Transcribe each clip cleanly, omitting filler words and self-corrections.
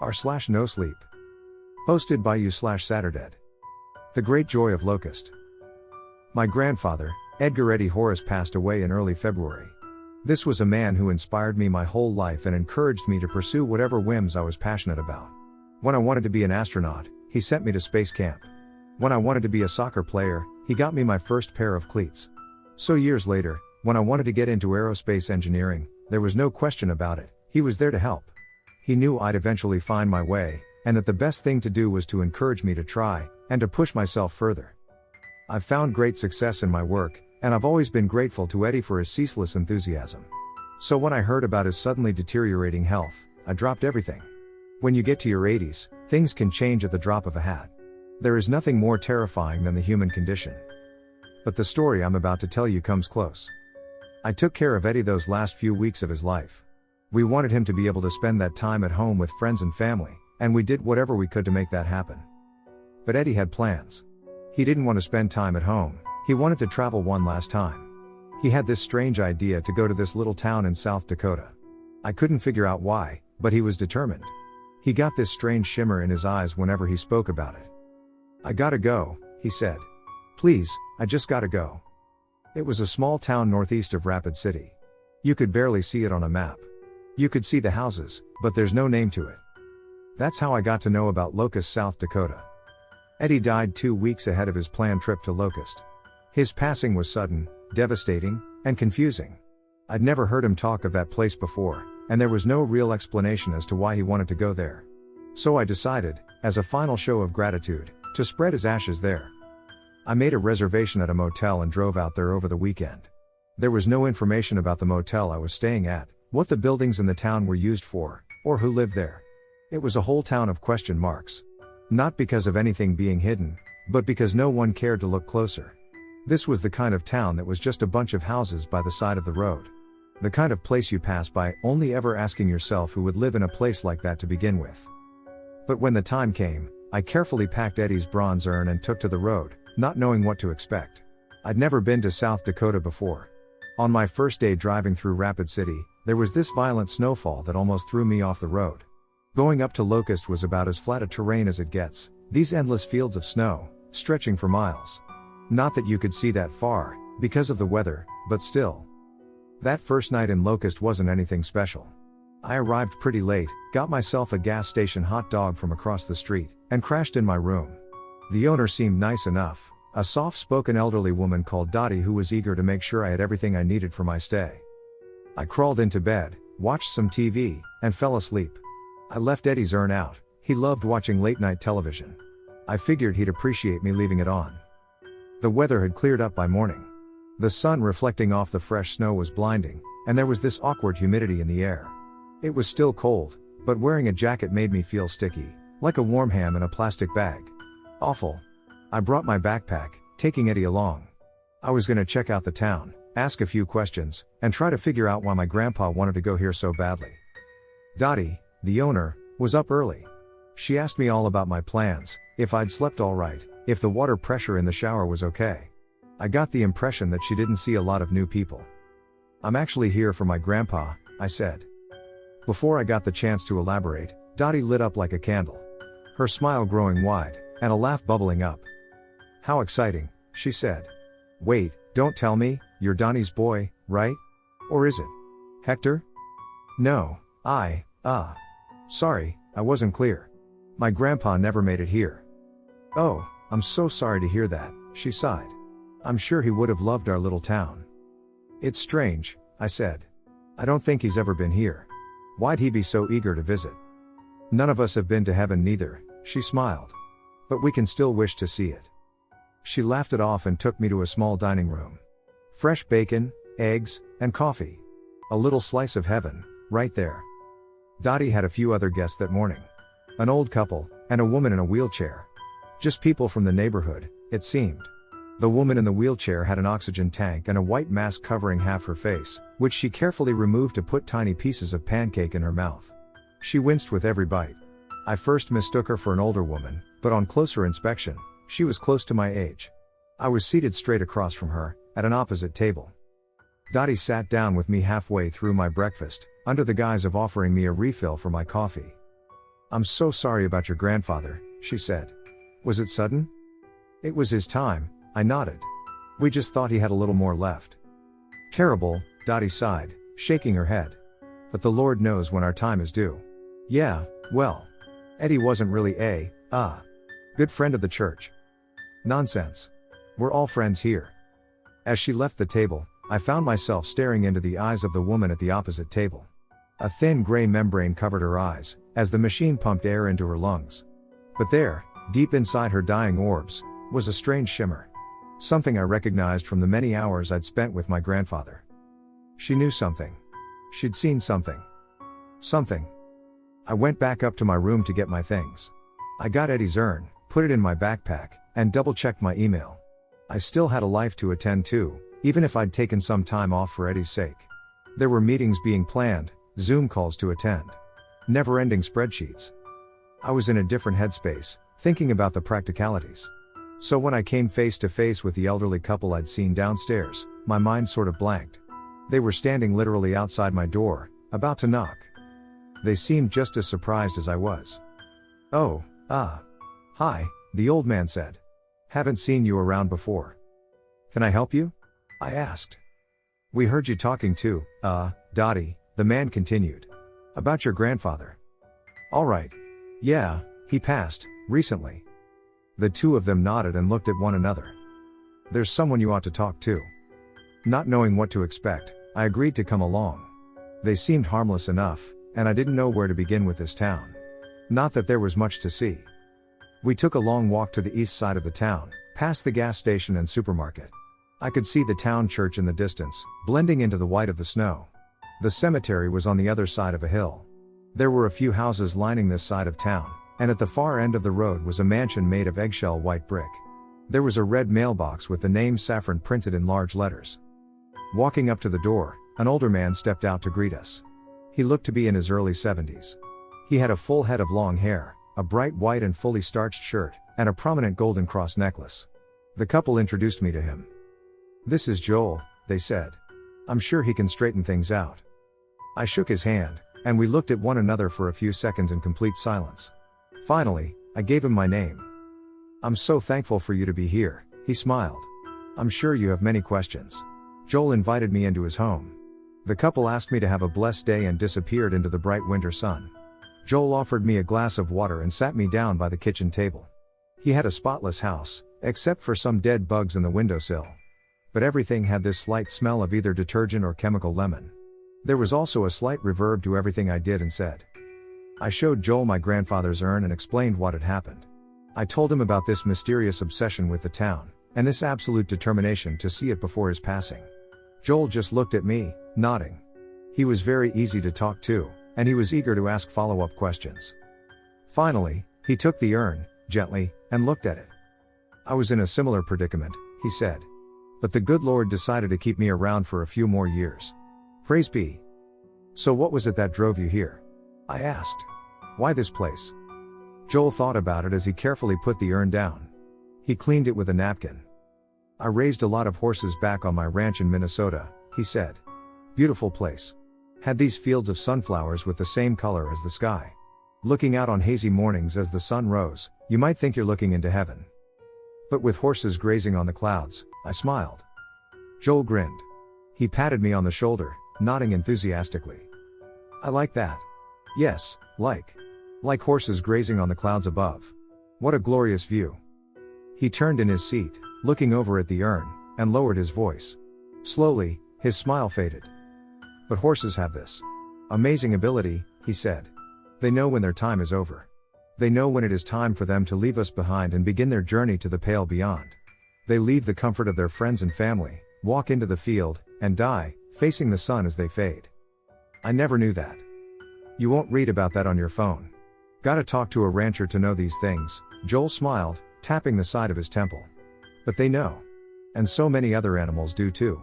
r/nosleep. Hosted by you/Saturdead. The Great Joy of Locust. My grandfather, Edgar Eddie Horace, passed away in early February. This was a man who inspired me my whole life and encouraged me to pursue whatever whims I was passionate about. When I wanted to be an astronaut, he sent me to space camp. When I wanted to be a soccer player, he got me my first pair of cleats. So years later, when I wanted to get into aerospace engineering, there was no question about it, he was there to help. He knew I'd eventually find my way, and that the best thing to do was to encourage me to try, and to push myself further. I've found great success in my work, and I've always been grateful to Eddie for his ceaseless enthusiasm. So when I heard about his suddenly deteriorating health, I dropped everything. When you get to your 80s, things can change at the drop of a hat. There is nothing more terrifying than the human condition. But the story I'm about to tell you comes close. I took care of Eddie those last few weeks of his life. We wanted him to be able to spend that time at home with friends and family, and we did whatever we could to make that happen. But Eddie had plans. He didn't want to spend time at home, he wanted to travel one last time. He had this strange idea to go to this little town in South Dakota. I couldn't figure out why, but he was determined. He got this strange shimmer in his eyes whenever he spoke about it. "I gotta go," he said. "Please, I just gotta go." It was a small town northeast of Rapid City. You could barely see it on a map. You could see the houses, but there's no name to it. That's how I got to know about Locust, South Dakota. Eddie died 2 weeks ahead of his planned trip to Locust. His passing was sudden, devastating, and confusing. I'd never heard him talk of that place before, and there was no real explanation as to why he wanted to go there. So I decided, as a final show of gratitude, to spread his ashes there. I made a reservation at a motel and drove out there over the weekend. There was no information about the motel I was staying at, what the buildings in the town were used for, or who lived there. It was a whole town of question marks. Not because of anything being hidden, but because no one cared to look closer. This was the kind of town that was just a bunch of houses by the side of the road. The kind of place you pass by, only ever asking yourself who would live in a place like that to begin with. But when the time came, I carefully packed Eddie's bronze urn and took to the road, not knowing what to expect. I'd never been to South Dakota before. On my first day driving through Rapid City, there was this violent snowfall that almost threw me off the road. Going up to Locust was about as flat a terrain as it gets, these endless fields of snow, stretching for miles. Not that you could see that far, because of the weather, but still. That first night in Locust wasn't anything special. I arrived pretty late, got myself a gas station hot dog from across the street, and crashed in my room. The owner seemed nice enough, a soft-spoken elderly woman called Dottie who was eager to make sure I had everything I needed for my stay. I crawled into bed, watched some TV, and fell asleep. I left Eddie's urn out, he loved watching late-night television. I figured he'd appreciate me leaving it on. The weather had cleared up by morning. The sun reflecting off the fresh snow was blinding, and there was this awkward humidity in the air. It was still cold, but wearing a jacket made me feel sticky, like a warm ham in a plastic bag. Awful. I brought my backpack, taking Eddie along. I was gonna check out the town, ask a few questions, and try to figure out why my grandpa wanted to go here so badly. Dottie, the owner, was up early. She asked me all about my plans, if I'd slept all right, if the water pressure in the shower was okay. I got the impression that she didn't see a lot of new people. "I'm actually here for my grandpa," I said. Before I got the chance to elaborate, Dottie lit up like a candle. Her smile growing wide, and a laugh bubbling up. "How exciting," she said. "Wait, don't tell me, you're Donnie's boy, right? Or is it Hector?" "No, sorry, I wasn't clear. My grandpa never made it here." "Oh, I'm so sorry to hear that," she sighed. "I'm sure he would have loved our little town." "It's strange," I said. "I don't think he's ever been here. Why'd he be so eager to visit?" "None of us have been to heaven neither," she smiled. "But we can still wish to see it." She laughed it off and took me to a small dining room. Fresh bacon, eggs, and coffee. A little slice of heaven, right there. Dottie had a few other guests that morning. An old couple, and a woman in a wheelchair. Just people from the neighborhood, it seemed. The woman in the wheelchair had an oxygen tank and a white mask covering half her face, which she carefully removed to put tiny pieces of pancake in her mouth. She winced with every bite. I first mistook her for an older woman, but on closer inspection, she was close to my age. I was seated straight across from her, at an opposite table. Dottie sat down with me halfway through my breakfast, under the guise of offering me a refill for my coffee. "I'm so sorry about your grandfather," she said. "Was it sudden?" "It was his time," I nodded. "We just thought he had a little more left." "Terrible," Dottie sighed, shaking her head. "But the Lord knows when our time is due." "Yeah, well. Eddie wasn't really a good friend of the church." "Nonsense. We're all friends here." As she left the table, I found myself staring into the eyes of the woman at the opposite table. A thin gray membrane covered her eyes, as the machine pumped air into her lungs. But there, deep inside her dying orbs, was a strange shimmer. Something I recognized from the many hours I'd spent with my grandfather. She knew something. She'd seen something. Something. I went back up to my room to get my things. I got Eddie's urn, put it in my backpack, and double-checked my email. I still had a life to attend to, even if I'd taken some time off for Eddie's sake. There were meetings being planned, Zoom calls to attend. Never-ending spreadsheets. I was in a different headspace, thinking about the practicalities. So when I came face to face with the elderly couple I'd seen downstairs, my mind sort of blanked. They were standing literally outside my door, about to knock. They seemed just as surprised as I was. "Oh, hi," the old man said. "Haven't seen you around before. Can I help you?" I asked. "We heard you talking to, Dottie," the man continued. "About your grandfather." "All right. Yeah, he passed, recently." The two of them nodded and looked at one another. "There's someone you ought to talk to." Not knowing what to expect, I agreed to come along. They seemed harmless enough, and I didn't know where to begin with this town. Not that there was much to see. We took a long walk to the east side of the town, past the gas station and supermarket. I could see the town church in the distance, blending into the white of the snow. The cemetery was on the other side of a hill. There were a few houses lining this side of town, and at the far end of the road was a mansion made of eggshell white brick. There was a red mailbox with the name Saffron printed in large letters. Walking up to the door, an older man stepped out to greet us. He looked to be in his early 70s. He had a full head of long hair, a bright white and fully starched shirt, and a prominent golden cross necklace. The couple introduced me to him. "This is Joel," they said. "I'm sure he can straighten things out." I shook his hand, and we looked at one another for a few seconds in complete silence. Finally, I gave him my name. "I'm so thankful for you to be here," he smiled. "I'm sure you have many questions." Joel invited me into his home. The couple asked me to have a blessed day and disappeared into the bright winter sun. Joel offered me a glass of water and sat me down by the kitchen table. He had a spotless house, except for some dead bugs in the windowsill. But everything had this slight smell of either detergent or chemical lemon. There was also a slight reverb to everything I did and said. I showed Joel my grandfather's urn and explained what had happened. I told him about this mysterious obsession with the town, and this absolute determination to see it before his passing. Joel just looked at me, nodding. He was very easy to talk to, and he was eager to ask follow-up questions. Finally, he took the urn, gently, and looked at it. "I was in a similar predicament," he said. "But the good Lord decided to keep me around for a few more years. Praise be." "So what was it that drove you here?" I asked. "Why this place?" Joel thought about it as he carefully put the urn down. He cleaned it with a napkin. "I raised a lot of horses back on my ranch in Minnesota," he said. "Beautiful place. Had these fields of sunflowers with the same color as the sky. Looking out on hazy mornings as the sun rose, you might think you're looking into heaven. But with horses grazing on the clouds," I smiled. Joel grinned. He patted me on the shoulder, nodding enthusiastically. "I like that. Yes, like horses grazing on the clouds above. What a glorious view." He turned in his seat, looking over at the urn, and lowered his voice. Slowly, his smile faded. "But horses have this amazing ability," he said. "They know when their time is over. They know when it is time for them to leave us behind and begin their journey to the pale beyond. They leave the comfort of their friends and family, walk into the field, and die, facing the sun as they fade. I never knew that. You won't read about that on your phone. Gotta talk to a rancher to know these things," Joel smiled, tapping the side of his temple. "But they know. And so many other animals do too.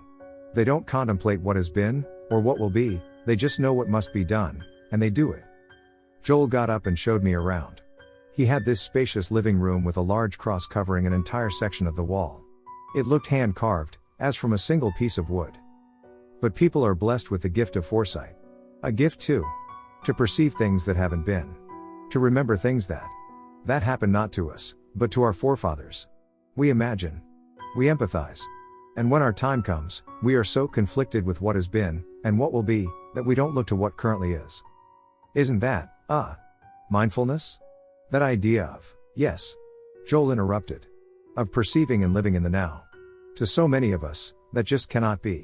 They don't contemplate what has been, or what will be, they just know what must be done, and they do it." Joel got up and showed me around. He had this spacious living room with a large cross covering an entire section of the wall. It looked hand-carved, as from a single piece of wood. But people are blessed with the gift of foresight. A gift too. To perceive things that haven't been. To remember things that happened not to us, but to our forefathers. We imagine. We empathize. And when our time comes, we are so conflicted with what has been, and what will be, that we don't look to what currently is. Isn't that, mindfulness? That idea of, yes. Joel interrupted. Of perceiving and living in the now. To so many of us, that just cannot be.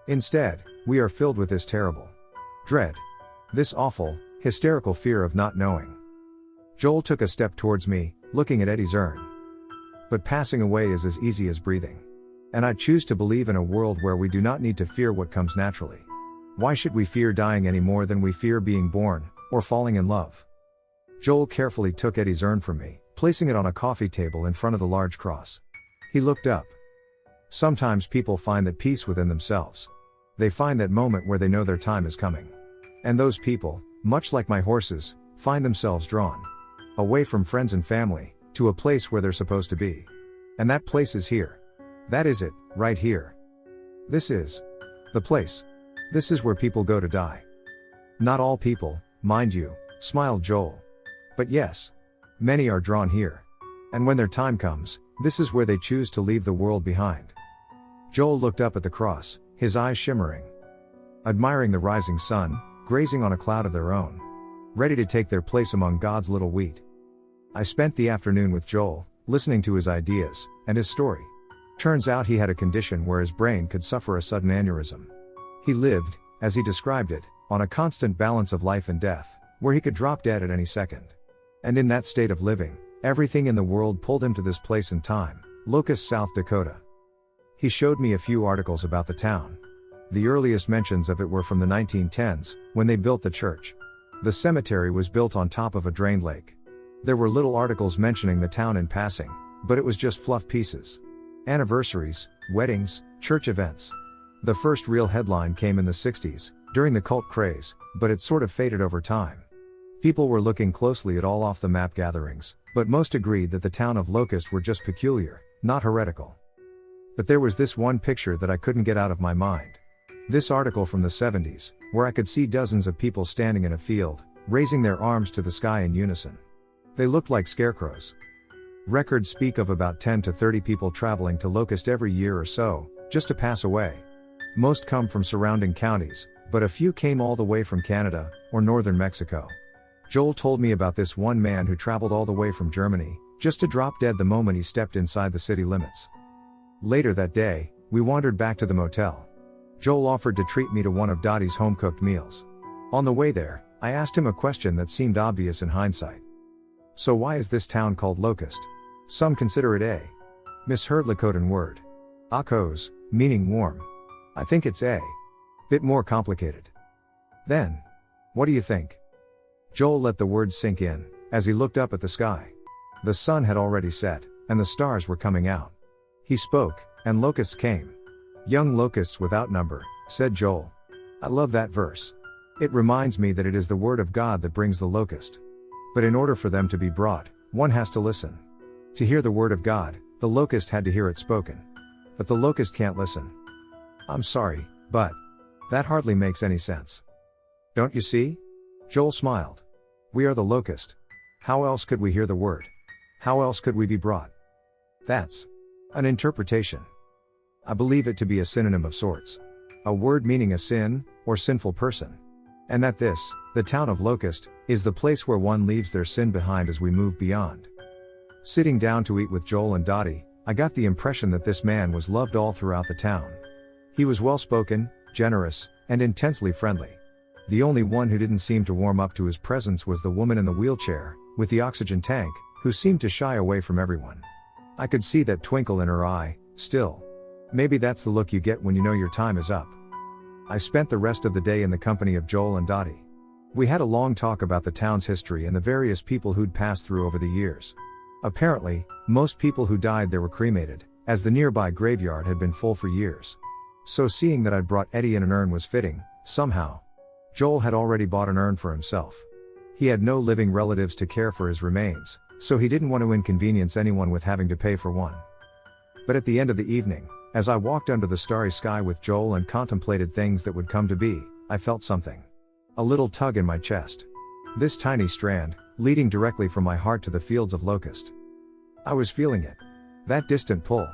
Instead, we are filled with this terrible dread. This awful, hysterical fear of not knowing. Joel took a step towards me, looking at Eddie's urn. But passing away is as easy as breathing. And I choose to believe in a world where we do not need to fear what comes naturally. Why should we fear dying any more than we fear being born, or falling in love? Joel carefully took Eddie's urn from me, placing it on a coffee table in front of the large cross. He looked up. Sometimes people find that peace within themselves. They find that moment where they know their time is coming. And those people, much like my horses, find themselves drawn away from friends and family, to a place where they're supposed to be. And that place is here. That is it, right here. This is the place. This is where people go to die. Not all people, mind you, smiled Joel. But yes, many are drawn here. And when their time comes, this is where they choose to leave the world behind. Joel looked up at the cross, his eyes shimmering. Admiring the rising sun, grazing on a cloud of their own. Ready to take their place among God's little wheat. I spent the afternoon with Joel, listening to his ideas, and his story. Turns out he had a condition where his brain could suffer a sudden aneurysm. He lived, as he described it, on a constant balance of life and death, where he could drop dead at any second. And in that state of living, everything in the world pulled him to this place and time, Locust, South Dakota. He showed me a few articles about the town. The earliest mentions of it were from the 1910s, when they built the church. The cemetery was built on top of a drained lake. There were little articles mentioning the town in passing, but it was just fluff pieces. Anniversaries, weddings, church events. The first real headline came in the 60s, during the cult craze, but it sort of faded over time. People were looking closely at all off-the-map gatherings, but most agreed that the town of Locust were just peculiar, not heretical. But there was this one picture that I couldn't get out of my mind. This article from the 70s, where I could see dozens of people standing in a field, raising their arms to the sky in unison. They looked like scarecrows. Records speak of about 10 to 30 people traveling to Locust every year or so, just to pass away. Most come from surrounding counties, but a few came all the way from Canada, or northern Mexico. Joel told me about this one man who traveled all the way from Germany, just to drop dead the moment he stepped inside the city limits. Later that day, we wandered back to the motel. Joel offered to treat me to one of Dottie's home-cooked meals. On the way there, I asked him a question that seemed obvious in hindsight. So why is this town called Locust? Some consider it a misheard Lakotan word. Akos, meaning warm. I think it's a bit more complicated. Then, what do you think? Joel let the words sink in, as he looked up at the sky. The sun had already set, and the stars were coming out. He spoke, and locusts came. Young locusts without number, said Joel. I love that verse. It reminds me that it is the word of God that brings the locust. But in order for them to be brought, one has to listen. To hear the word of God, the locust had to hear it spoken. But the locust can't listen. I'm sorry, but that hardly makes any sense. Don't you see? Joel smiled. We are the locust. How else could we hear the word? How else could we be brought? That's an interpretation. I believe it to be a synonym of sorts. A word meaning a sin, or sinful person. And that this, the town of Locust, is the place where one leaves their sin behind as we move beyond. Sitting down to eat with Joel and Dottie, I got the impression that this man was loved all throughout the town. He was well-spoken, generous, and intensely friendly. The only one who didn't seem to warm up to his presence was the woman in the wheelchair, with the oxygen tank, who seemed to shy away from everyone. I could see that twinkle in her eye, still. Maybe that's the look you get when you know your time is up. I spent the rest of the day in the company of Joel and Dottie. We had a long talk about the town's history and the various people who'd passed through over the years. Apparently, most people who died there were cremated, as the nearby graveyard had been full for years. So seeing that I'd brought Eddie in an urn was fitting, somehow. Joel had already bought an urn for himself. He had no living relatives to care for his remains, so he didn't want to inconvenience anyone with having to pay for one. But at the end of the evening, as I walked under the starry sky with Joel and contemplated things that would come to be, I felt something. A little tug in my chest. This tiny strand, leading directly from my heart to the fields of Locust. I was feeling it. That distant pull.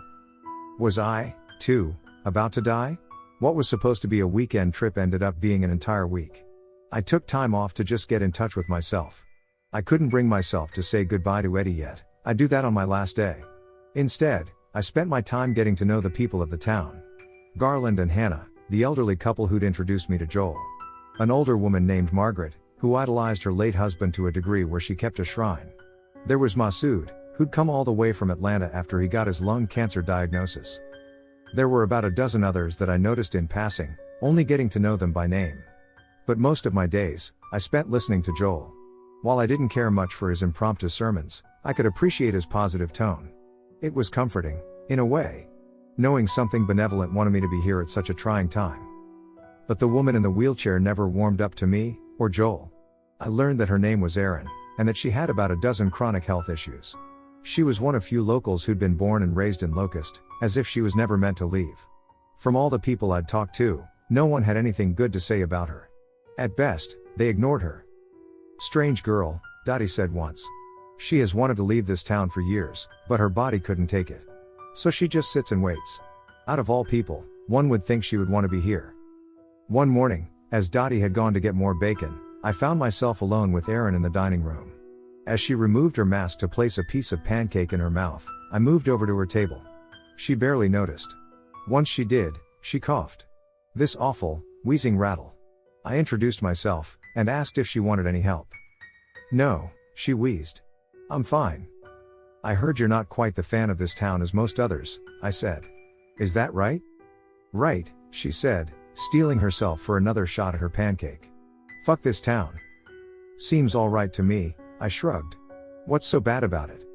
Was I, too, about to die? What was supposed to be a weekend trip ended up being an entire week. I took time off to just get in touch with myself. I couldn't bring myself to say goodbye to Eddie yet. I'd do that on my last day. Instead, I spent my time getting to know the people of the town. Garland and Hannah, the elderly couple who'd introduced me to Joel. An older woman named Margaret, who idolized her late husband to a degree where she kept a shrine. There was Masood, who'd come all the way from Atlanta after he got his lung cancer diagnosis. There were about a dozen others that I noticed in passing, only getting to know them by name. But most of my days, I spent listening to Joel. While I didn't care much for his impromptu sermons, I could appreciate his positive tone. It was comforting, in a way, knowing something benevolent wanted me to be here at such a trying time. But the woman in the wheelchair never warmed up to me, or Joel. I learned that her name was Erin, and that she had about a dozen chronic health issues. She was one of few locals who'd been born and raised in Locust, as if she was never meant to leave. From all the people I'd talked to, no one had anything good to say about her. At best, they ignored her. "Strange girl," Dottie said once. "She has wanted to leave this town for years, but her body couldn't take it. So she just sits and waits. Out of all people, one would think she would want to be here." One morning, as Dottie had gone to get more bacon, I found myself alone with Erin in the dining room. As she removed her mask to place a piece of pancake in her mouth, I moved over to her table. She barely noticed. Once she did, she coughed. This awful, wheezing rattle. I introduced myself, and asked if she wanted any help. "No," she wheezed. "I'm fine." "I heard you're not quite the fan of this town as most others," I said. "Is that right?" "Right," she said, steeling herself for another shot at her pancake. "Fuck this town." "Seems all right to me," I shrugged. "What's so bad about it?"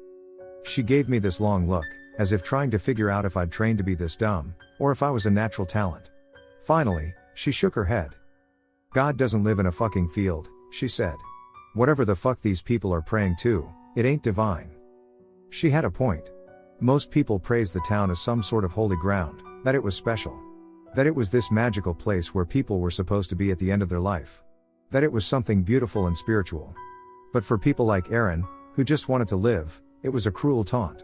She gave me this long look, as if trying to figure out if I'd trained to be this dumb, or if I was a natural talent. Finally, she shook her head. "God doesn't live in a fucking field," she said. "Whatever the fuck these people are praying to, it ain't divine." She had a point. Most people praise the town as some sort of holy ground, that it was special. That it was this magical place where people were supposed to be at the end of their life. That it was something beautiful and spiritual. But for people like Erin, who just wanted to live, it was a cruel taunt.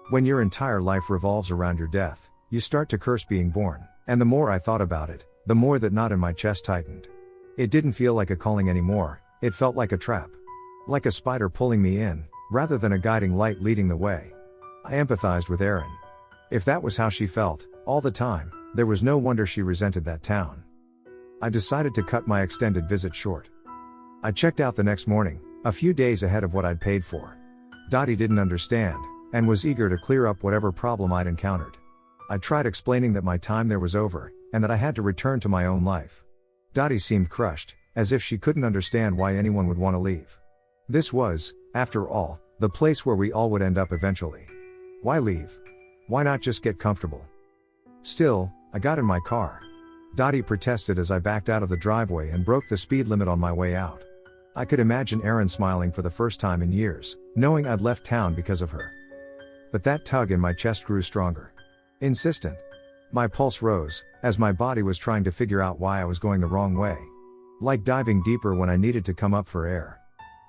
When your entire life revolves around your death, you start to curse being born, and the more I thought about it, the more that knot in my chest tightened. It didn't feel like a calling anymore, it felt like a trap. Like a spider pulling me in, rather than a guiding light leading the way. I empathized with Erin. If that was how she felt, all the time, there was no wonder she resented that town. I decided to cut my extended visit short. I checked out the next morning, a few days ahead of what I'd paid for. Dottie didn't understand, and was eager to clear up whatever problem I'd encountered. I tried explaining that my time there was over, and that I had to return to my own life. Dottie seemed crushed, as if she couldn't understand why anyone would want to leave. This was, after all, the place where we all would end up eventually. Why leave? Why not just get comfortable? Still, I got in my car. Dottie protested as I backed out of the driveway and broke the speed limit on my way out. I could imagine Erin smiling for the first time in years, knowing I'd left town because of her. But that tug in my chest grew stronger. Insistent. My pulse rose, as my body was trying to figure out why I was going the wrong way. Like diving deeper when I needed to come up for air.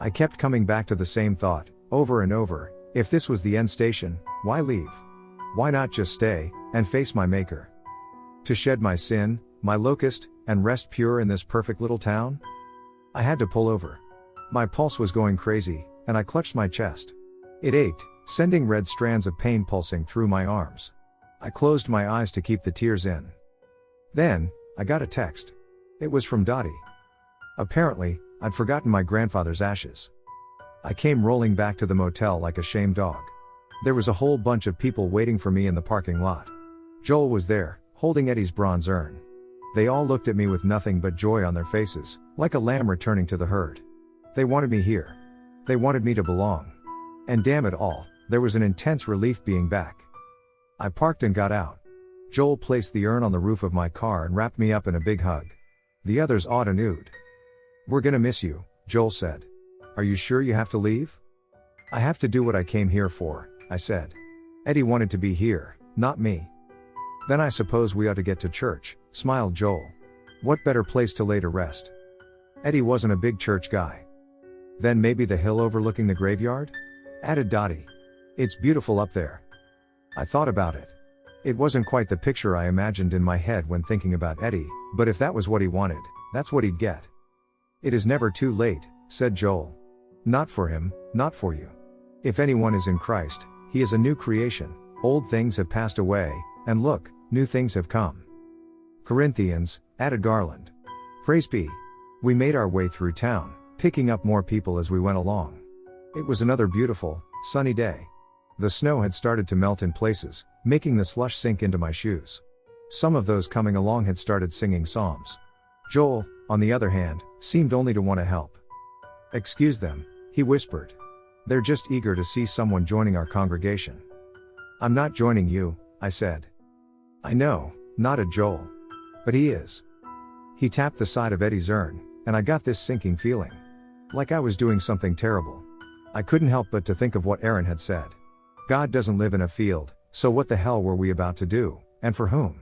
I kept coming back to the same thought, over and over: if this was the end station, why leave? Why not just stay, and face my maker? To shed my sin, my locust, and rest pure in this perfect little town? I had to pull over. My pulse was going crazy, and I clutched my chest. It ached, sending red strands of pain pulsing through my arms. I closed my eyes to keep the tears in. Then, I got a text. It was from Dottie. Apparently, I'd forgotten my grandfather's ashes. I came rolling back to the motel like a shamed dog. There was a whole bunch of people waiting for me in the parking lot. Joel was there, holding Eddie's bronze urn. They all looked at me with nothing but joy on their faces, like a lamb returning to the herd. They wanted me here. They wanted me to belong. And damn it all, there was an intense relief being back. I parked and got out. Joel placed the urn on the roof of my car and wrapped me up in a big hug. The others awed and oohed. "We're gonna miss you," Joel said. "Are you sure you have to leave?" "I have to do what I came here for," I said. "Eddie wanted to be here, not me." "Then I suppose we ought to get to church," smiled Joel. "What better place to lay to rest?" Eddie wasn't a big church guy. Then maybe the hill overlooking the graveyard? Added Dottie. It's beautiful up there. I thought about it. It wasn't quite the picture I imagined in my head when thinking about Eddie, but if that was what he wanted, that's what he'd get. It is never too late, said Joel. Not for him, not for you. If anyone is in Christ, he is a new creation. Old things have passed away, and look, new things have come. Corinthians, added Garland. Praise be. We made our way through town, picking up more people as we went along. It was another beautiful, sunny day. The snow had started to melt in places, making the slush sink into my shoes. Some of those coming along had started singing psalms. Joel, on the other hand, seemed only to want to help. Excuse them, he whispered. They're just eager to see someone joining our congregation. I'm not joining you, I said. I know, nodded Joel. But he is. He tapped the side of Eddie's urn, and I got this sinking feeling. Like I was doing something terrible. I couldn't help but to think of what Aaron had said. God doesn't live in a field, so what the hell were we about to do, and for whom?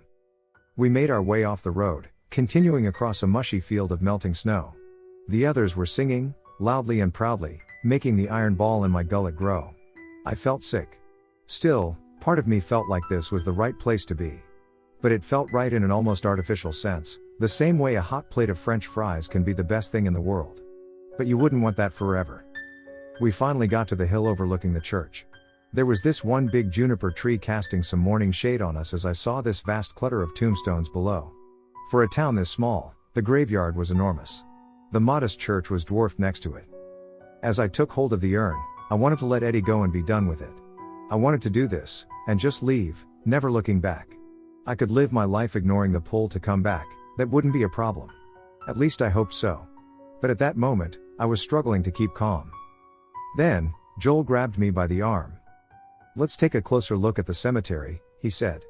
We made our way off the road, continuing across a mushy field of melting snow. The others were singing, loudly and proudly, making the iron ball in my gullet grow. I felt sick. Still, part of me felt like this was the right place to be. But it felt right in an almost artificial sense, the same way a hot plate of French fries can be the best thing in the world. But you wouldn't want that forever. We finally got to the hill overlooking the church. There was this one big juniper tree casting some morning shade on us as I saw this vast clutter of tombstones below. For a town this small, the graveyard was enormous. The modest church was dwarfed next to it. As I took hold of the urn, I wanted to let Eddie go and be done with it. I wanted to do this, and just leave, never looking back. I could live my life ignoring the pull to come back, that wouldn't be a problem. At least I hoped so. But at that moment, I was struggling to keep calm. Then, Joel grabbed me by the arm. Let's take a closer look at the cemetery, he said.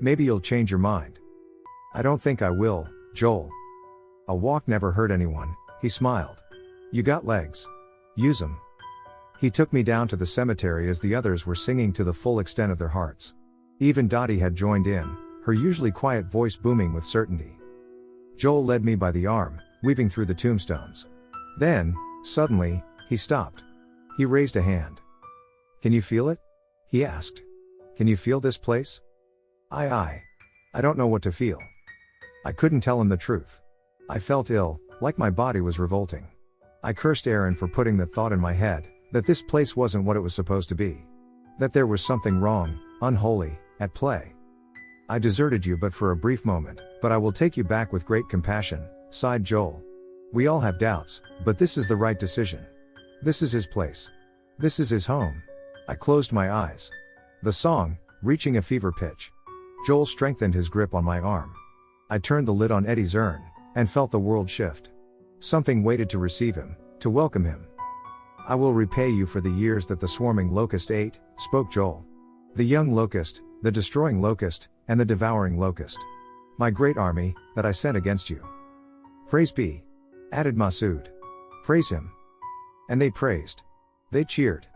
Maybe you'll change your mind. I don't think I will, Joel. A walk never hurt anyone, he smiled. You got legs. Use 'em. He took me down to the cemetery as the others were singing to the full extent of their hearts. Even Dottie had joined in, her usually quiet voice booming with certainty. Joel led me by the arm, weaving through the tombstones. Then, suddenly, he stopped. He raised a hand. Can you feel it? He asked. Can you feel this place? I don't know what to feel. I couldn't tell him the truth. I felt ill, like my body was revolting. I cursed Aaron for putting that thought in my head, that this place wasn't what it was supposed to be. That there was something wrong, unholy, at play. I deserted you but for a brief moment, but I will take you back with great compassion, sighed Joel. We all have doubts, but this is the right decision. This is his place. This is his home. I closed my eyes. The song, reaching a fever pitch. Joel strengthened his grip on my arm. I turned the lid on Eddie's urn, and felt the world shift. Something waited to receive him, to welcome him. I will repay you for the years that the swarming locust ate, spoke Joel. The young locust, the destroying locust, and the devouring locust. My great army, that I sent against you. Praise be. Added Masood. Praise him. And they praised. They cheered.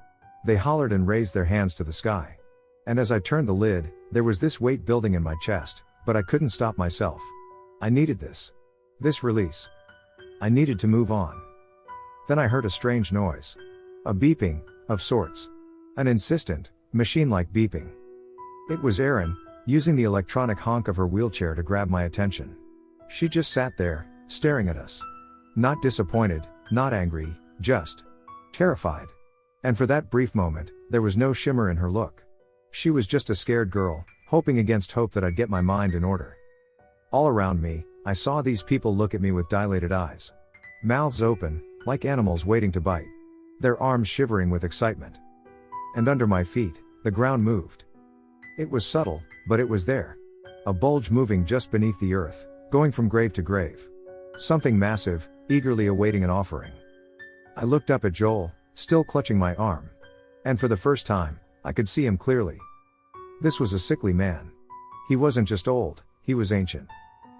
They hollered and raised their hands to the sky. And as I turned the lid, there was this weight building in my chest, but I couldn't stop myself. I needed this. This release. I needed to move on. Then I heard a strange noise. A beeping, of sorts. An insistent, machine-like beeping. It was Erin, using the electronic honk of her wheelchair to grab my attention. She just sat there, staring at us. Not disappointed, not angry, just terrified. And for that brief moment, there was no shimmer in her look. She was just a scared girl, hoping against hope that I'd get my mind in order. All around me, I saw these people look at me with dilated eyes. Mouths open, like animals waiting to bite. Their arms shivering with excitement. And under my feet, the ground moved. It was subtle, but it was there. A bulge moving just beneath the earth, going from grave to grave. Something massive, eagerly awaiting an offering. I looked up at Joel, still clutching my arm. And for the first time, I could see him clearly. This was a sickly man. He wasn't just old, he was ancient.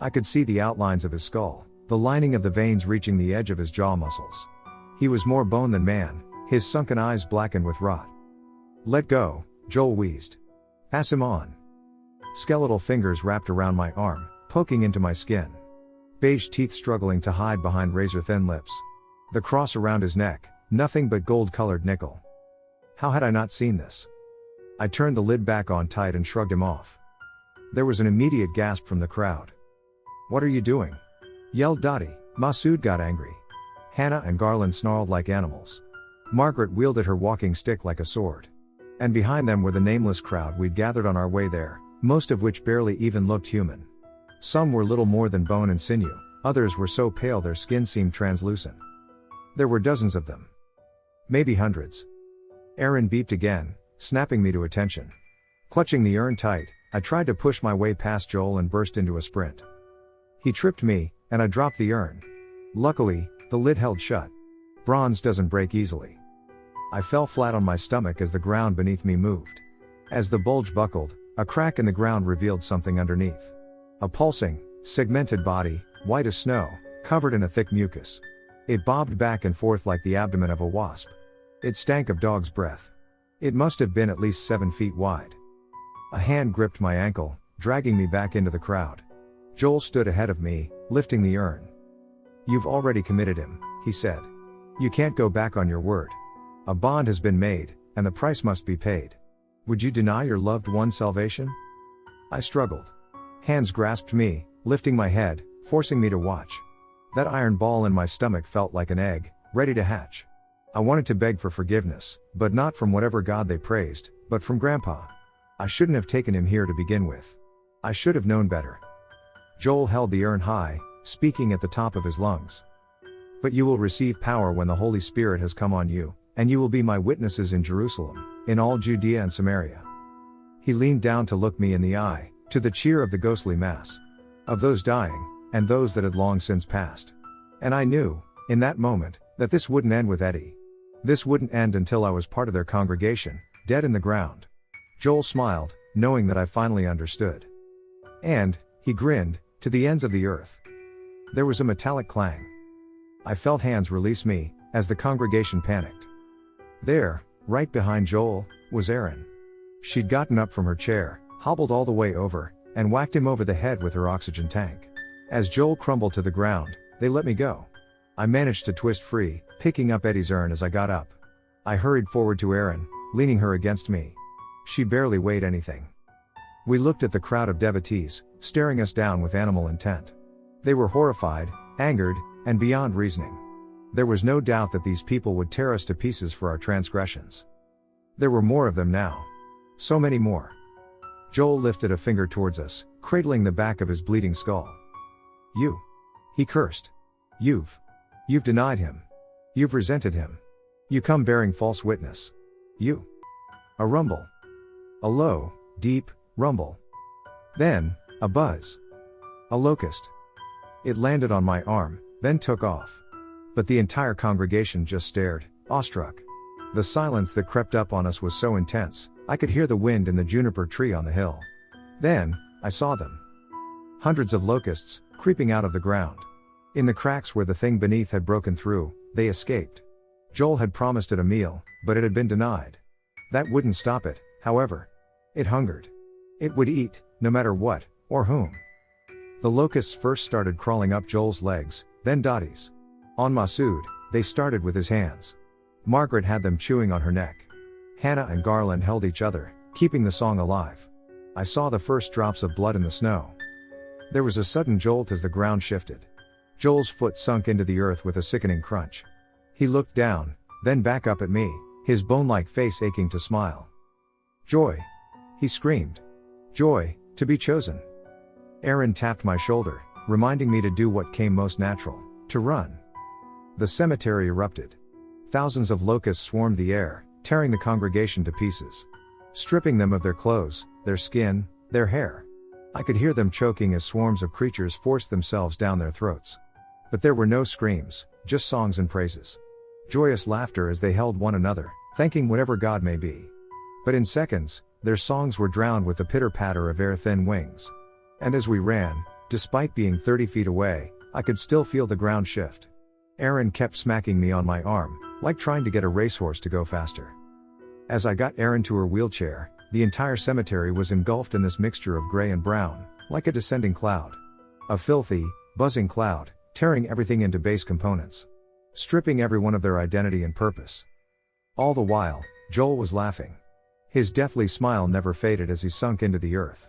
I could see the outlines of his skull, the lining of the veins reaching the edge of his jaw muscles. He was more bone than man, his sunken eyes blackened with rot. Let go, Joel wheezed. Pass him on. Skeletal fingers wrapped around my arm, poking into my skin. Beige teeth struggling to hide behind razor-thin lips. The cross around his neck, nothing but gold-colored nickel. How had I not seen this? I turned the lid back on tight and shrugged him off. There was an immediate gasp from the crowd. "What are you doing?" yelled Dottie. Masood got angry. Hannah and Garland snarled like animals. Margaret wielded her walking stick like a sword. And behind them were the nameless crowd we'd gathered on our way there, most of which barely even looked human. Some were little more than bone and sinew, others were so pale their skin seemed translucent. There were dozens of them. Maybe hundreds. Aaron beeped again, snapping me to attention. Clutching the urn tight, I tried to push my way past Joel and burst into a sprint. He tripped me, and I dropped the urn. Luckily, the lid held shut. Bronze doesn't break easily. I fell flat on my stomach as the ground beneath me moved. As the bulge buckled, a crack in the ground revealed something underneath. A pulsing, segmented body, white as snow, covered in a thick mucus. It bobbed back and forth like the abdomen of a wasp. It stank of dog's breath. It must have been at least 7 feet wide. A hand gripped my ankle, dragging me back into the crowd. Joel stood ahead of me, lifting the urn. "You've already committed him," he said. "You can't go back on your word. A bond has been made, and the price must be paid. Would you deny your loved one's salvation?" I struggled. Hands grasped me, lifting my head, forcing me to watch. That iron ball in my stomach felt like an egg, ready to hatch. I wanted to beg for forgiveness, but not from whatever God they praised, but from Grandpa. I shouldn't have taken him here to begin with. I should have known better. Joel held the urn high, speaking at the top of his lungs. "But you will receive power when the Holy Spirit has come on you, and you will be my witnesses in Jerusalem, in all Judea and Samaria." He leaned down to look me in the eye, to the cheer of the ghostly mass. Of those dying, and those that had long since passed. And I knew, in that moment, that this wouldn't end with Eddie. This wouldn't end until I was part of their congregation, dead in the ground. Joel smiled, knowing that I finally understood. And, he grinned, to the ends of the earth. There was a metallic clang. I felt hands release me, as the congregation panicked. There, right behind Joel, was Erin. She'd gotten up from her chair, hobbled all the way over, and whacked him over the head with her oxygen tank. As Joel crumbled to the ground, they let me go. I managed to twist free, picking up Eddie's urn as I got up. I hurried forward to Erin, leaning her against me. She barely weighed anything. We looked at the crowd of devotees, staring us down with animal intent. They were horrified, angered, and beyond reasoning. There was no doubt that these people would tear us to pieces for our transgressions. There were more of them now. So many more. Joel lifted a finger towards us, cradling the back of his bleeding skull. "You," he cursed. You've denied him. You've resented him. You come bearing false witness. You." A rumble. A low, deep rumble. Then, a buzz. A locust. It landed on my arm, then took off. But the entire congregation just stared, awestruck. The silence that crept up on us was so intense, I could hear the wind in the juniper tree on the hill. Then, I saw them. Hundreds of locusts, creeping out of the ground. In the cracks where the thing beneath had broken through, they escaped. Joel had promised it a meal, but it had been denied. That wouldn't stop it, however. It hungered. It would eat, no matter what, or whom. The locusts first started crawling up Joel's legs, then Dottie's. On Masood, they started with his hands. Margaret had them chewing on her neck. Hannah and Garland held each other, keeping the song alive. I saw the first drops of blood in the snow. There was a sudden jolt as the ground shifted. Joel's foot sunk into the earth with a sickening crunch. He looked down, then back up at me, his bone-like face aching to smile. "Joy!" he screamed. "Joy, to be chosen." Aaron tapped my shoulder, reminding me to do what came most natural, to run. The cemetery erupted. Thousands of locusts swarmed the air, tearing the congregation to pieces. Stripping them of their clothes, their skin, their hair. I could hear them choking as swarms of creatures forced themselves down their throats. But there were no screams, just songs and praises. Joyous laughter as they held one another, thanking whatever God may be. But in seconds, their songs were drowned with the pitter-patter of air-thin wings. And as we ran, despite being 30 feet away, I could still feel the ground shift. Aaron kept smacking me on my arm, like trying to get a racehorse to go faster. As I got Aaron to her wheelchair, the entire cemetery was engulfed in this mixture of gray and brown, like a descending cloud. A filthy, buzzing cloud, tearing everything into base components. stripping everyone of their identity and purpose. All the while, Joel was laughing. His deathly smile never faded as he sunk into the earth.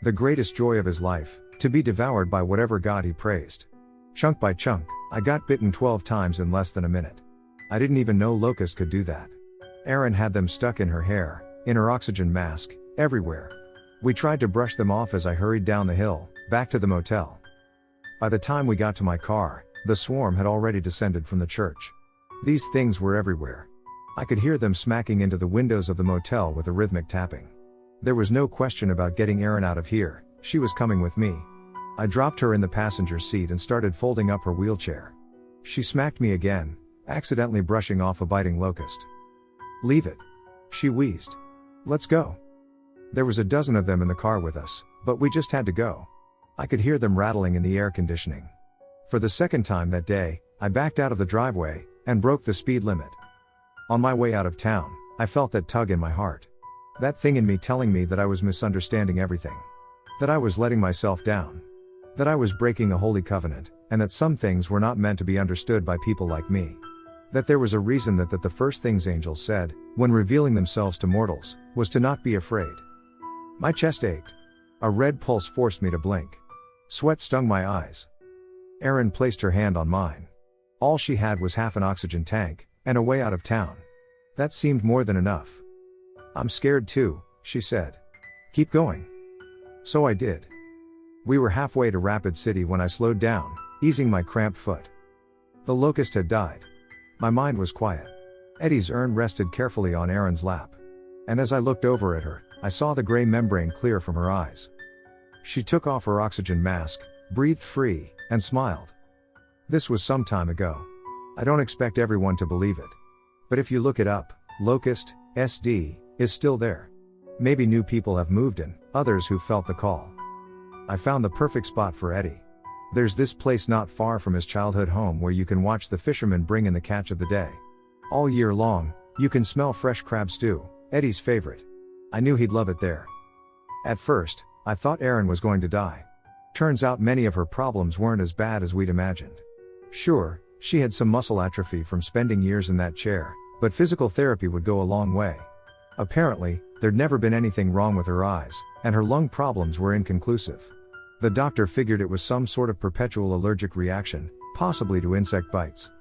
The greatest joy of his life, to be devoured by whatever god he praised. Chunk by chunk, I got bitten 12 times in less than a minute. I didn't even know Locust could do that. Erin had them stuck in her hair, in her oxygen mask, everywhere. We tried to brush them off as I hurried down the hill, back to the motel. By the time we got to my car, the swarm had already descended from the church. These things were everywhere. I could hear them smacking into the windows of the motel with a rhythmic tapping. There was no question about getting Erin out of here, she was coming with me. I dropped her in the passenger seat and started folding up her wheelchair. She smacked me again, accidentally brushing off a biting locust. "Leave it," she wheezed. "Let's go." There was a dozen of them in the car with us, but we just had to go. I could hear them rattling in the air conditioning. For the second time that day, I backed out of the driveway, and broke the speed limit. On my way out of town, I felt that tug in my heart. That thing in me telling me that I was misunderstanding everything. That I was letting myself down. That I was breaking a holy covenant, and that some things were not meant to be understood by people like me. That there was a reason that the first things angels said, when revealing themselves to mortals, was to not be afraid. My chest ached. A red pulse forced me to blink. Sweat stung my eyes. Erin placed her hand on mine. All she had was half an oxygen tank, and a way out of town. That seemed more than enough. "I'm scared too," she said. "Keep going." So I did. We were halfway to Rapid City when I slowed down, easing my cramped foot. The locust had died. My mind was quiet. Eddie's urn rested carefully on Erin's lap. And as I looked over at her, I saw the gray membrane clear from her eyes. She took off her oxygen mask, breathed free, and smiled. This was some time ago. I don't expect everyone to believe it. But if you look it up, Locust, SD, is still there. Maybe new people have moved in, others who felt the call. I found the perfect spot for Eddie. There's this place not far from his childhood home where you can watch the fishermen bring in the catch of the day. All year long, you can smell fresh crab stew, Eddie's favorite. I knew he'd love it there. At first, I thought Erin was going to die. Turns out many of her problems weren't as bad as we'd imagined. Sure, she had some muscle atrophy from spending years in that chair, but physical therapy would go a long way. Apparently, there'd never been anything wrong with her eyes, and her lung problems were inconclusive. The doctor figured it was some sort of perpetual allergic reaction, possibly to insect bites.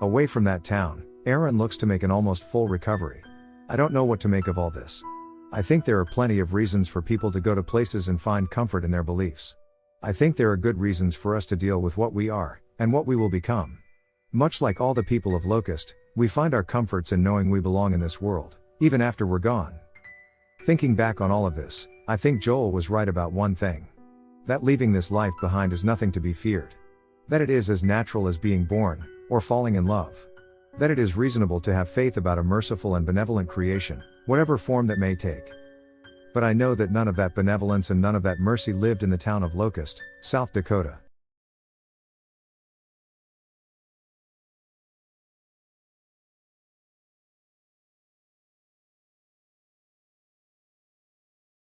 Away from that town, Erin looks to make an almost full recovery. I don't know what to make of all this. I think there are plenty of reasons for people to go to places and find comfort in their beliefs. I think there are good reasons for us to deal with what we are, and what we will become. Much like all the people of Locust, we find our comforts in knowing we belong in this world, even after we're gone. Thinking back on all of this, I think Joel was right about one thing. That leaving this life behind is nothing to be feared. That it is as natural as being born, or falling in love. That it is reasonable to have faith about a merciful and benevolent creation, whatever form that may take. But I know that none of that benevolence and none of that mercy lived in the town of Locust, South Dakota.